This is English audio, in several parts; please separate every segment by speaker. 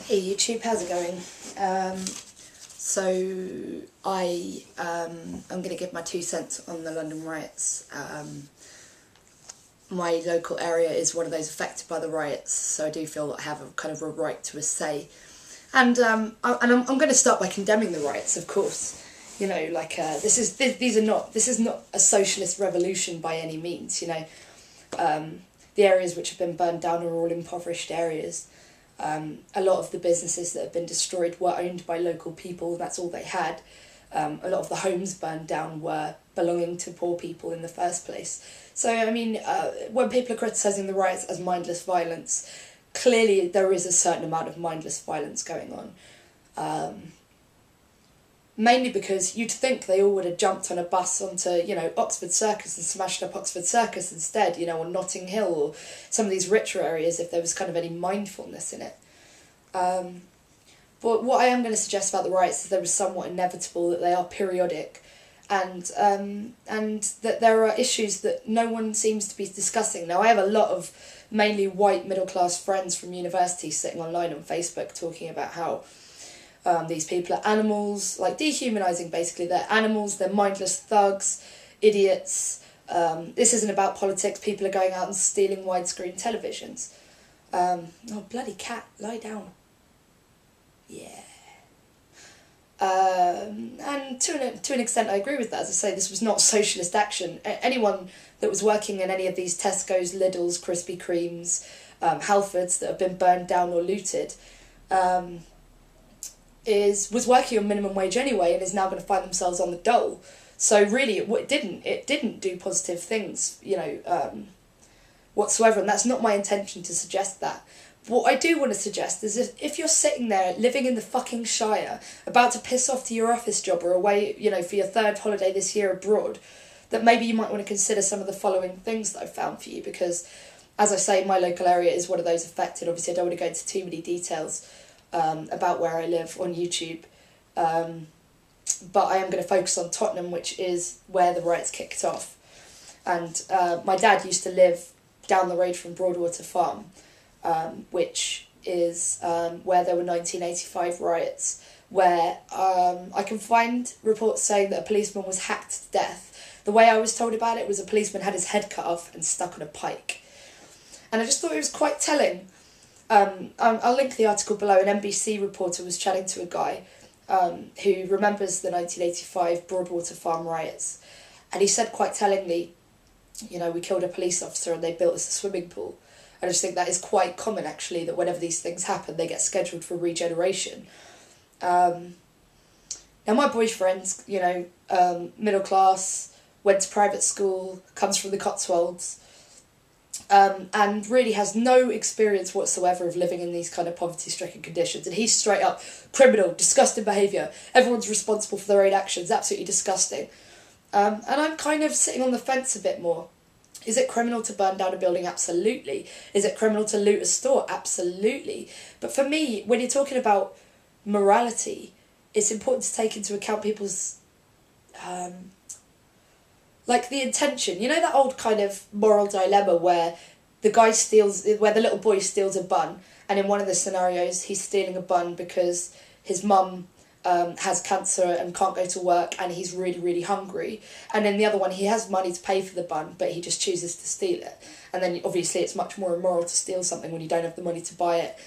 Speaker 1: Hey YouTube, how's it going? So I am going to give my 2 cents on the London riots. My local area is one of those affected by the riots, so I do feel that I have a kind of a right to a say. And I'm going to start by condemning the riots, of course. You know, like this is not a socialist revolution by any means. You know, the areas which have been burned down are all impoverished areas. A lot of the businesses that have been destroyed were owned by local people, that's all they had. A lot of the homes burned down were belonging to poor people in the first place. So, I mean, when people are criticising the riots as mindless violence, clearly there is a certain amount of mindless violence going on. Mainly because you'd think they all would have jumped on a bus onto, you know, Oxford Circus and smashed up Oxford Circus instead, you know, or Notting Hill or some of these richer areas if there was kind of any mindfulness in it. But what I am going to suggest about the riots is they were somewhat inevitable, that they are periodic, and that there are issues that no one seems to be discussing. Now, I have a lot of mainly white middle-class friends from university sitting online on Facebook talking about how these people are animals, like dehumanising basically. They're animals, they're mindless thugs, idiots. This isn't about politics, people are going out and stealing widescreen televisions. Oh, bloody cat, lie down. Yeah. And to an extent I agree with that. As I say, this was not socialist action. Anyone that was working in any of these Tesco's, Lidl's, Krispy Kremes, Halfords that have been burned down or looted, was working on minimum wage anyway and is now going to find themselves on the dole. So really it didn't do positive things, you know, whatsoever, and that's not my intention to suggest that. What I do want to suggest is if you're sitting there living in the fucking Shire, about to piss off to your office job or away, you know, for your 3rd holiday this year abroad, that maybe you might want to consider some of the following things that I've found for you, because, as I say, my local area is one of those affected. Obviously I don't want to go into too many details about where I live on YouTube, but I am going to focus on Tottenham, which is where the riots kicked off. And my dad used to live down the road from Broadwater Farm, which is where there were 1985 riots, where I can find reports saying that a policeman was hacked to death. The way I was told about it was a policeman had his head cut off and stuck on a pike. And I just thought it was quite telling. I'll link the article below. An NBC reporter was chatting to a guy who remembers the 1985 Broadwater Farm riots, and he said quite tellingly, you know, we killed a police officer and they built us a swimming pool. I just think that is quite common, actually, that whenever these things happen, they get scheduled for regeneration. Now, my boyfriend, you know, middle class, went to private school, comes from the Cotswolds, and really has no experience whatsoever of living in these kind of poverty-stricken conditions. And he's straight up criminal, disgusting behaviour. Everyone's responsible for their own actions, absolutely disgusting. And I'm kind of sitting on the fence a bit more. Is it criminal to burn down a building? Absolutely. Is it criminal to loot a store? Absolutely. But for me, when you're talking about morality, it's important to take into account people's like the intention. You know that old kind of moral dilemma where the little boy steals a bun, and in one of the scenarios he's stealing a bun because his mum has cancer and can't go to work and he's really, really hungry. And in the other one he has money to pay for the bun, but he just chooses to steal it. And then obviously it's much more immoral to steal something when you don't have the money to buy it.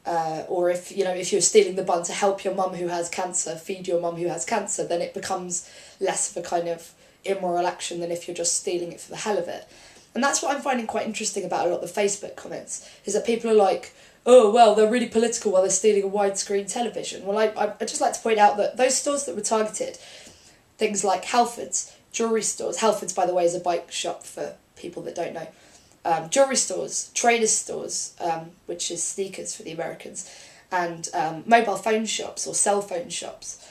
Speaker 1: Or if you're stealing the bun to help your mum who has cancer, feed your mum who has cancer, then it becomes less of a kind of immoral action than if you're just stealing it for the hell of it. And that's what I'm finding quite interesting about a lot of the Facebook comments, is that people are like, oh, well, they're really political while they're stealing a widescreen television. Well, I'd just like to point out that those stores that were targeted, things like Halfords, jewellery stores, Halfords, by the way, is a bike shop for people that don't know, jewellery stores, trainers stores, which is sneakers for the Americans, and mobile phone shops or cell phone shops.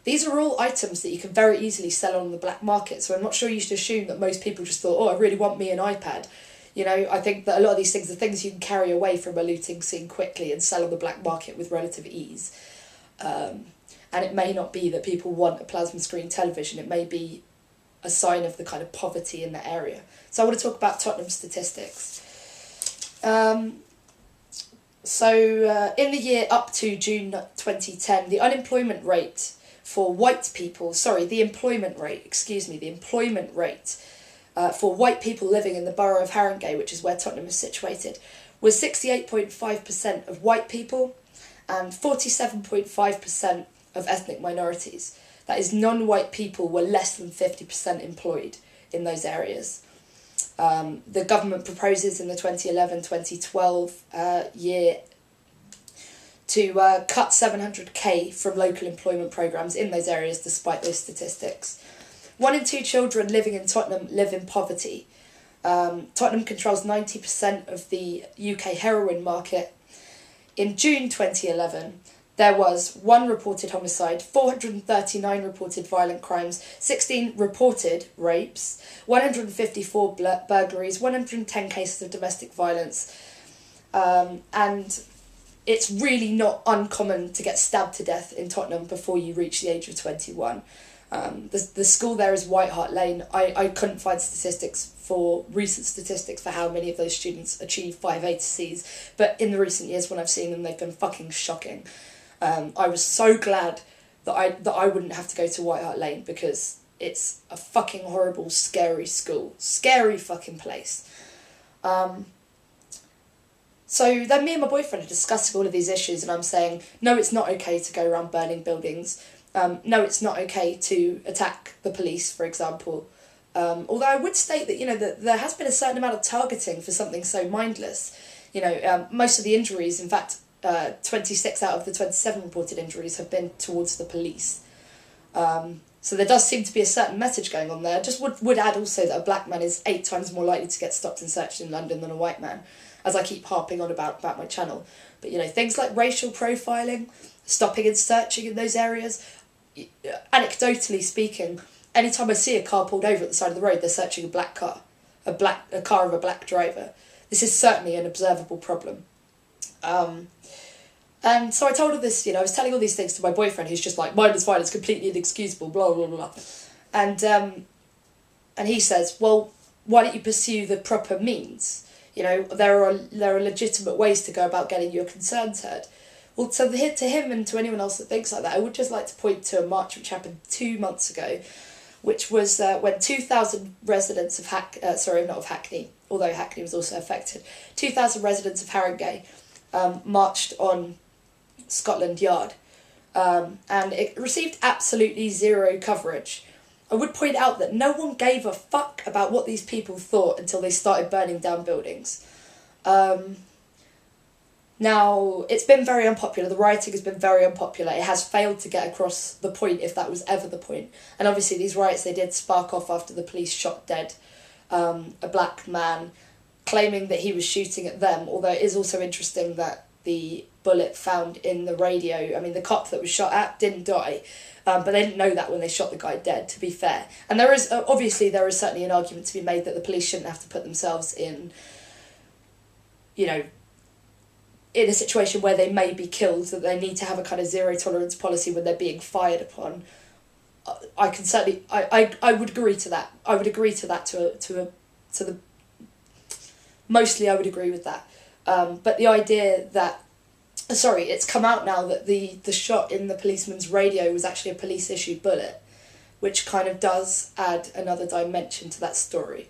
Speaker 1: These are all items that you can very easily sell on the black market, so I'm not sure you should assume that most people just thought, oh, I really want me an iPad. You know, I think that a lot of these things are things you can carry away from a looting scene quickly and sell on the black market with relative ease. And it may not be that people want a plasma screen television, it may be a sign of the kind of poverty in the area. So I want to talk about Tottenham statistics. In the year up to June 2010, the unemployment rate for white people, the employment rate for white people living in the borough of Haringey, which is where Tottenham is situated, was 68.5% of white people and 47.5% of ethnic minorities. That is, non-white people were less than 50% employed in those areas. The government proposes in the 2011-2012 year to cut 700k from local employment programmes in those areas despite those statistics. 1 in 2 children living in Tottenham live in poverty. Tottenham controls 90% of the UK heroin market. In June 2011, there was 1 reported homicide, 439 reported violent crimes, 16 reported rapes, 154 burglaries, 110 cases of domestic violence, and it's really not uncommon to get stabbed to death in Tottenham before you reach the age of 21. The school there is White Hart Lane. I couldn't find recent statistics for how many of those students achieve 5 A to Cs, but in the recent years when I've seen them, they've been fucking shocking. I was so glad that I wouldn't have to go to White Hart Lane, because it's a fucking horrible, scary school. Scary fucking place. So then me and my boyfriend are discussing all of these issues, and I'm saying, no, it's not okay to go around burning buildings. No, it's not okay to attack the police, for example. Although I would state that, that there has been a certain amount of targeting for something so mindless. Most of the injuries, in fact, 26 out of the 27 reported injuries have been towards the police. So there does seem to be a certain message going on there. Just would add also that a black man is 8 times more likely to get stopped and searched in London than a white man, as I keep harping on about my channel. But, things like racial profiling, stopping and searching in those areas, anecdotally speaking, anytime I see a car pulled over at the side of the road, they're searching a black car, a car of a black driver. This is certainly an observable problem. And so I told her this, I was telling all these things to my boyfriend, who's just like, mindless violence, completely inexcusable, blah, blah, blah. And he says, well, why don't you pursue the proper means? There are legitimate ways to go about getting your concerns heard. Well, to him and to anyone else that thinks like that, I would just like to point to a march which happened 2 months ago, which was when 2,000 residents of not of Hackney, although Hackney was also affected, 2,000 residents of Haringey marched on Scotland Yard, and it received absolutely zero coverage. I would point out that no one gave a fuck about what these people thought until they started burning down buildings. Now, it's been very unpopular. The rioting has been very unpopular. It has failed to get across the point, if that was ever the point. And obviously these riots, they did spark off after the police shot dead a black man, claiming that he was shooting at them, although it is also interesting that the bullet found in the radio, the cop that was shot at didn't die, but they didn't know that when they shot the guy dead, to be fair. And there is certainly an argument to be made that the police shouldn't have to put themselves in, in a situation where they may be killed, that they need to have a kind of zero tolerance policy when they're being fired upon. I would agree to that. I would agree to that mostly I would agree with that. But the idea that, it's come out now that the shot in the policeman's radio was actually a police-issued bullet, which kind of does add another dimension to that story.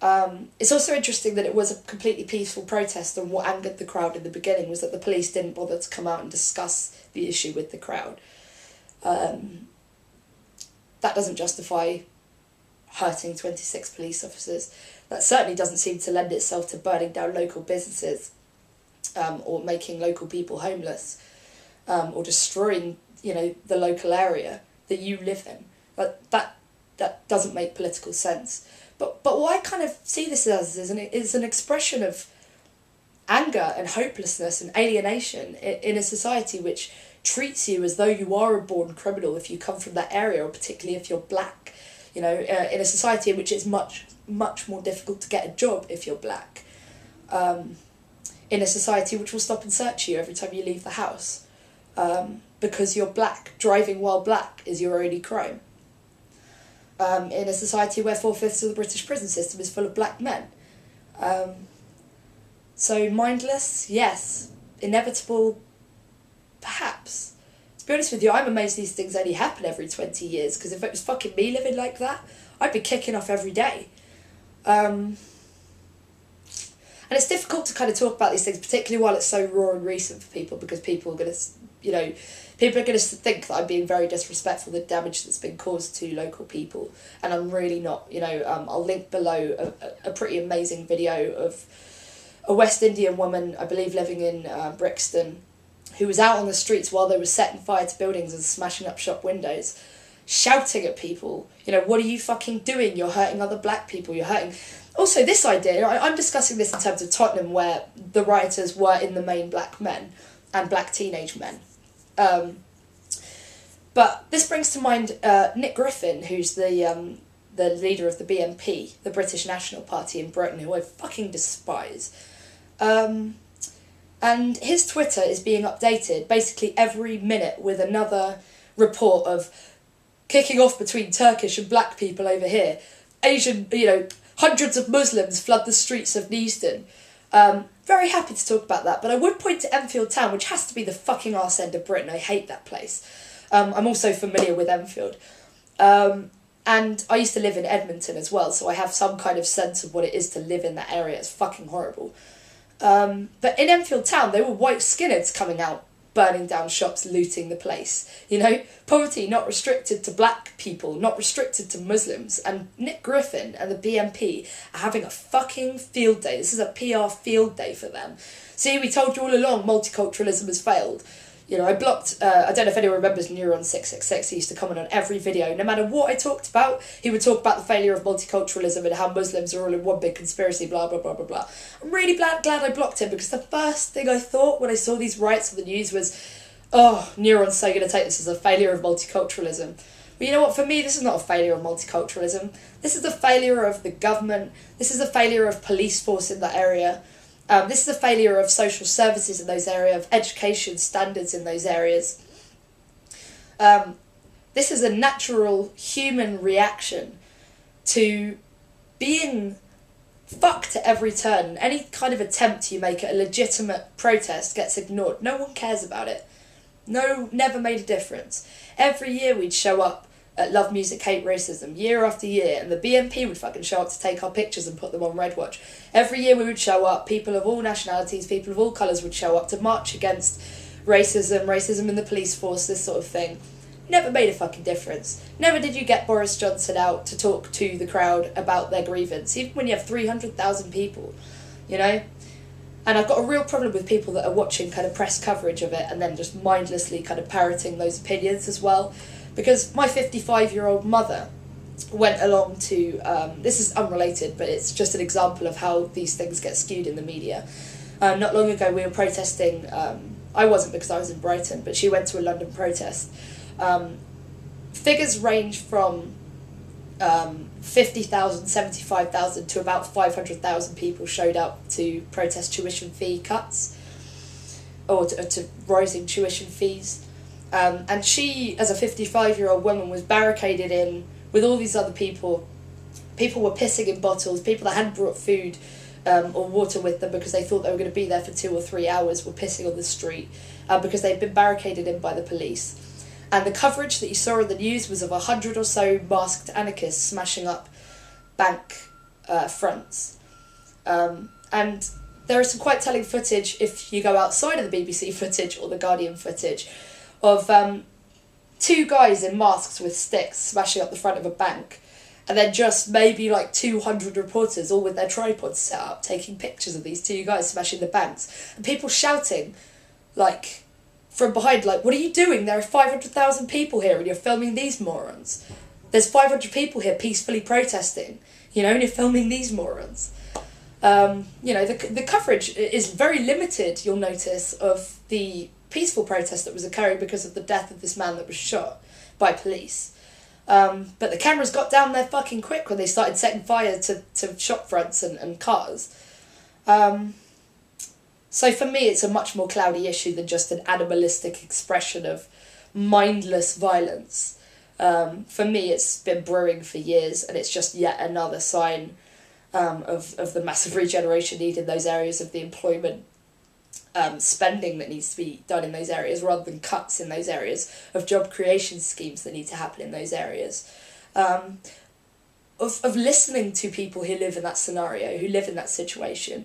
Speaker 1: It's also interesting that it was a completely peaceful protest, and what angered the crowd in the beginning was that the police didn't bother to come out and discuss the issue with the crowd. That doesn't justify hurting 26 police officers. That certainly doesn't seem to lend itself to burning down local businesses, or making local people homeless, or destroying, the local area that you live in. That doesn't make political sense. But what I kind of see this as is an expression of anger and hopelessness and alienation in a society which treats you as though you are a born criminal if you come from that area, or particularly if you're black. In a society in which it's much, much more difficult to get a job if you're black. In a society which will stop and search you every time you leave the house. Because you're black. Driving while black is your only crime. In a society where 4/5 of the British prison system is full of black men. So mindless, yes. inevitable? Perhaps. To be honest with you, I'm amazed these things only happen every 20 years, because if it was fucking me living like that, I'd be kicking off every day. And it's difficult to kind of talk about these things, particularly while it's so raw and recent for people, because people are going to, people are going to think that I'm being very disrespectful of the damage that's been caused to local people, and I'm really not. I'll link below a pretty amazing video of a West Indian woman, I believe living in Brixton, who was out on the streets while they were setting fire to buildings and smashing up shop windows, shouting at people, what are you fucking doing? You're hurting other black people, you're hurting... Also, this idea, I'm discussing this in terms of Tottenham, where the rioters were in the main black men and black teenage men. But this brings to mind Nick Griffin, who's the leader of the BNP, the British National Party in Britain, who I fucking despise. And his Twitter is being updated basically every minute with another report of kicking off between Turkish and black people over here. Asian, hundreds of Muslims flood the streets of Neasden. Very happy to talk about that, but I would point to Enfield Town, which has to be the fucking arse end of Britain. I hate that place. I'm also familiar with Enfield. And I used to live in Edmonton as well, so I have some kind of sense of what it is to live in that area. It's fucking horrible. But in Enfield Town, they were white skinheads coming out, burning down shops, looting the place. Poverty not restricted to black people, not restricted to Muslims. And Nick Griffin and the BNP are having a fucking field day. This is a PR field day for them. See, we told you all along multiculturalism has failed. I blocked, I don't know if anyone remembers Neuron666, he used to comment on every video. No matter what I talked about, he would talk about the failure of multiculturalism and how Muslims are all in one big conspiracy, blah, blah, blah, blah, blah. I'm really glad I blocked him, because the first thing I thought when I saw these riots on the news was, oh, Neuron's so going to take this as a failure of multiculturalism. But you know what, for me, this is not a failure of multiculturalism. This is the failure of the government. This is a failure of police force in that area. This is a failure of social services in those areas, of education standards in those areas. This is a natural human reaction to being fucked at every turn. Any kind of attempt you make at a legitimate protest gets ignored. No one cares about it. No, never made a difference. Every year we'd show up at Love Music Hate Racism, year after year, and the BNP would fucking show up to take our pictures and put them on Red Watch. Every year we would show up, people of all nationalities, people of all colours would show up to march against racism in the police force, this sort of thing. Never made a fucking difference. Never did you get Boris Johnson out to talk to the crowd about their grievance, even when you have 300,000 people, And I've got a real problem with people that are watching kind of press coverage of it and then just mindlessly kind of parroting those opinions as well. Because my 55-year-old mother went along to, this is unrelated, but it's just an example of how these things get skewed in the media. Not long ago we were protesting, I wasn't because I was in Brighton, but she went to a London protest. Figures range from 50,000, 75,000 to about 500,000 people showed up to protest tuition fee cuts, or to rising tuition fees. And she, as a 55-year-old woman, was barricaded in with all these other people. People were pissing in bottles. People that hadn't brought food or water with them because they thought they were going to be there for 2 or 3 hours were pissing on the street because they'd been barricaded in by the police. And the coverage that you saw on the news was of 100 or so masked anarchists smashing up bank fronts. And there is some quite telling footage, if you go outside of the BBC footage or the Guardian footage, of 2 guys in masks with sticks smashing up the front of a bank, and then just maybe like 200 reporters all with their tripods set up taking pictures of these 2 guys smashing the banks, and people shouting like from behind, like, what are you doing? There are 500,000 people here and you're filming these morons. There's 500 people here peacefully protesting, and you're filming these morons. The coverage is very limited, you'll notice, of the peaceful protest that was occurring because of the death of this man that was shot by police. But the cameras got down there fucking quick when they started setting fire to shop fronts and cars. So for me, it's a much more cloudy issue than just an animalistic expression of mindless violence. For me, it's been brewing for years, and it's just yet another sign of the massive regeneration needed in those areas of the employment spending that needs to be done in those areas rather than cuts in those areas, of job creation schemes that need to happen in those areas, of listening to people who live in that scenario, who live in that situation.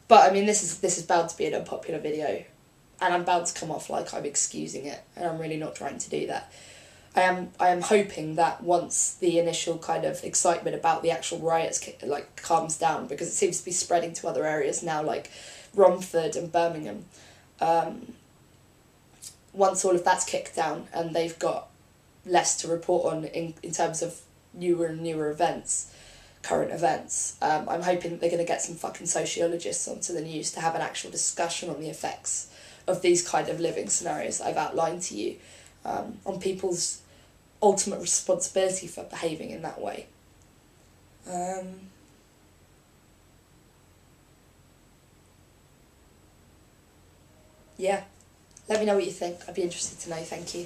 Speaker 1: But I mean, this is bound to be an unpopular video, and I'm bound to come off like I'm excusing it, and I'm really not trying to do that. I am hoping that once the initial kind of excitement about the actual riots like calms down, because it seems to be spreading to other areas now, like Romford and Birmingham. Once all of that's kicked down and they've got less to report on in terms of newer and newer events, current events, I'm hoping that they're going to get some fucking sociologists onto the news to have an actual discussion on the effects of these kind of living scenarios that I've outlined to you, on people's ultimate responsibility for behaving in that way. Yeah, let me know what you think. I'd be interested to know. Thank you.